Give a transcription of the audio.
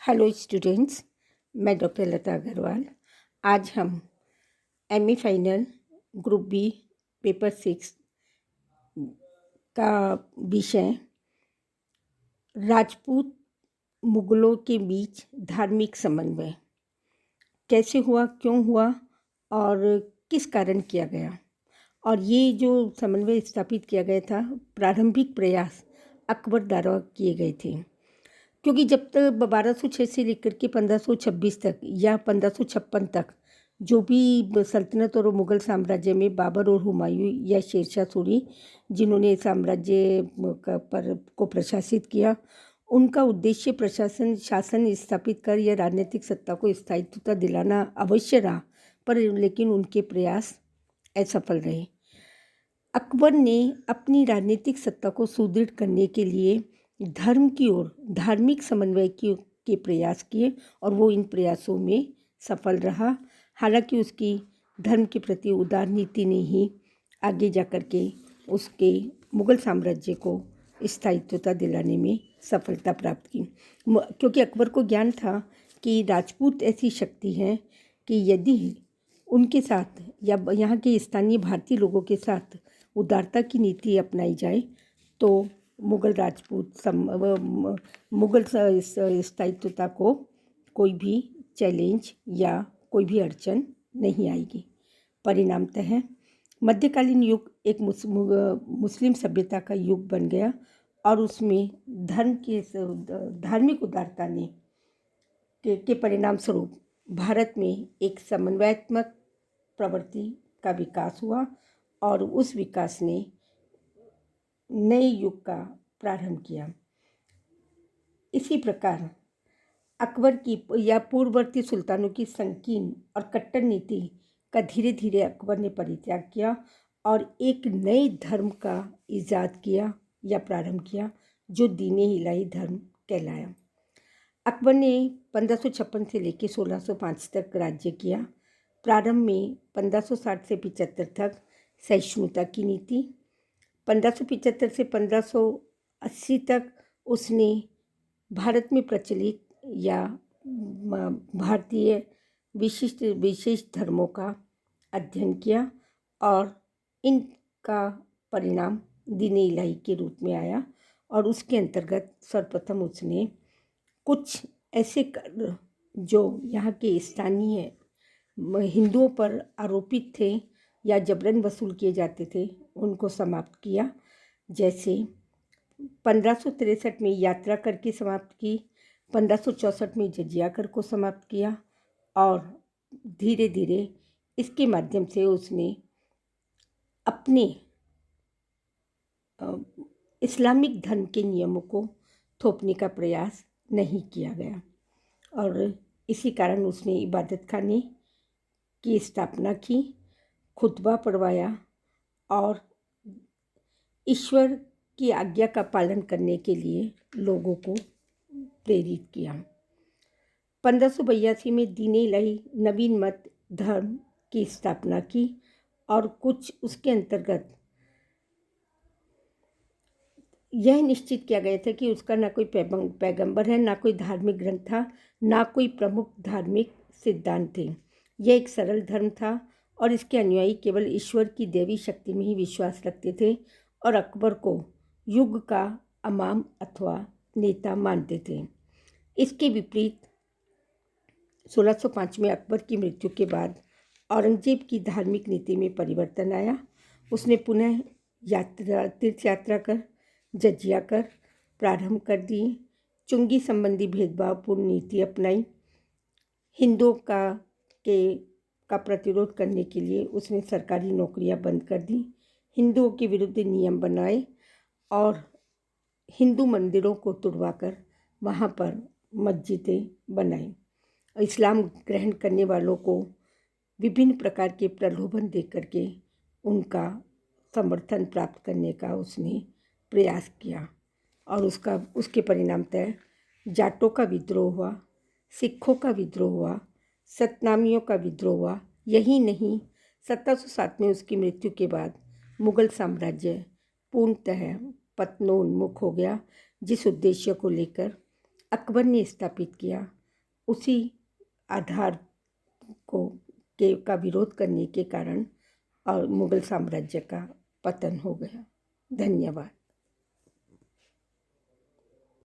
Hello students, मैं doctor Lata Agarwal. आज हम MA final group B paper 6 का विषय राजपूत मुगलों के बीच धार्मिक समन्वय कैसे हुआ, क्यों हुआ और किस कारण किया गया, और ये जो समन्वय स्थापित किया गया था, प्रारंभिक प्रयास अकबर द्वारा किए गए थे। क्योंकि जब तक 1206 से लेकर के 1526 तक या 1556 तक जो भी सल्तनत और मुग़ल साम्राज्य में बाबर और हुमायूं या शेरशाह सूरी जिन्होंने साम्राज्य को प्रशासित किया, उनका उद्देश्य प्रशासन शासन स्थापित कर या राजनीतिक सत्ता को स्थायित्वता दिलाना अवश्य रहा, पर लेकिन उनके प्रयास असफल रहे। अकबर ने अपनी राजनीतिक सत्ता को सुदृढ़ करने के लिए धर्म की ओर धार्मिक समन्वय के प्रयास किए और वो इन प्रयासों में सफल रहा। हालांकि उसकी धर्म के प्रति उदार नीति ने ही आगे जाकर के उसके मुग़ल साम्राज्य को स्थायित्वता दिलाने में सफलता प्राप्त की, क्योंकि अकबर को ज्ञान था कि राजपूत ऐसी शक्ति है कि यदि उनके साथ या यहाँ के स्थानीय भारतीय लोगों के साथ उदारता की नीति अपनाई जाए तो मुग़ल स्थायित्वता को कोई भी चैलेंज या कोई भी अड़चन नहीं आएगी। परिणामतः मध्यकालीन युग एक मुस्लिम सभ्यता का युग बन गया और उसमें धार्मिक उदारता ने के परिणाम स्वरूप भारत में एक समन्वयात्मक प्रवृत्ति का विकास हुआ और उस विकास ने नए युग का प्रारंभ किया। इसी प्रकार अकबर की या पूर्ववर्ती सुल्तानों की संकीर्ण और कट्टर नीति का धीरे धीरे अकबर ने परित्याग किया और एक नए धर्म का इजाद किया या प्रारंभ किया, जो दीन इलाही धर्म कहलाया। अकबर ने 1556 से लेकर 1605 तक राज्य किया। प्रारंभ में 1560 से 75 तक सहिष्णुता की नीति, 1575 से 1580 तक उसने भारत में प्रचलित या भारतीय विशेष धर्मों का अध्ययन किया और इनका परिणाम दीन इलाही के रूप में आया। और उसके अंतर्गत सर्वप्रथम उसने कुछ ऐसे कर जो यहाँ के स्थानीय हिंदुओं पर आरोपित थे या जबरन वसूल किए जाते थे, उनको समाप्त किया। जैसे 1563 में यात्रा कर की समाप्त की, 1564 में जजिया कर को समाप्त किया और धीरे धीरे इसके माध्यम से उसने अपने इस्लामिक धर्म के नियमों को थोपने का प्रयास नहीं किया गया और इसी कारण उसने इबादत खाने की स्थापना की, खुतबा पढ़वाया और ईश्वर की आज्ञा का पालन करने के लिए लोगों को प्रेरित किया। 1582 में दीन इलाही नवीन मत धर्म की स्थापना की और कुछ उसके अंतर्गत यह निश्चित किया गया था कि उसका ना कोई पैगंबर है, ना कोई धार्मिक ग्रंथ था, ना कोई प्रमुख धार्मिक सिद्धांत थे। यह एक सरल धर्म था और इसके अनुयायी केवल ईश्वर की दैवी शक्ति में ही विश्वास रखते थे और अकबर को युग का इमाम अथवा नेता मानते थे। इसके विपरीत 1605 में अकबर की मृत्यु के बाद औरंगजेब की धार्मिक नीति में परिवर्तन आया। उसने पुनः तीर्थ यात्रा कर जजिया कर प्रारंभ कर दिए, चुंगी संबंधी भेदभावपूर्ण नीति अपनाई, हिंदुओं का प्रतिरोध करने के लिए उसने सरकारी नौकरियां बंद कर दी, हिंदुओं के विरुद्ध नियम बनाए और हिंदू मंदिरों को तुड़वाकर वहाँ पर मस्जिदें बनाई। इस्लाम ग्रहण करने वालों को विभिन्न प्रकार के प्रलोभन दे करके उनका समर्थन प्राप्त करने का उसने प्रयास किया और उसके परिणामतः जाटों का विद्रोह हुआ, सिखों का विद्रोह हुआ, सतनामियों का विद्रोह हुआ। यही नहीं, 1707 में उसकी मृत्यु के बाद मुग़ल साम्राज्य पूर्णतः पतनोन्मुख हो गया, जिस उद्देश्य को लेकर अकबर ने स्थापित किया उसी आधार को का विरोध करने के कारण और मुग़ल साम्राज्य का पतन हो गया। धन्यवाद।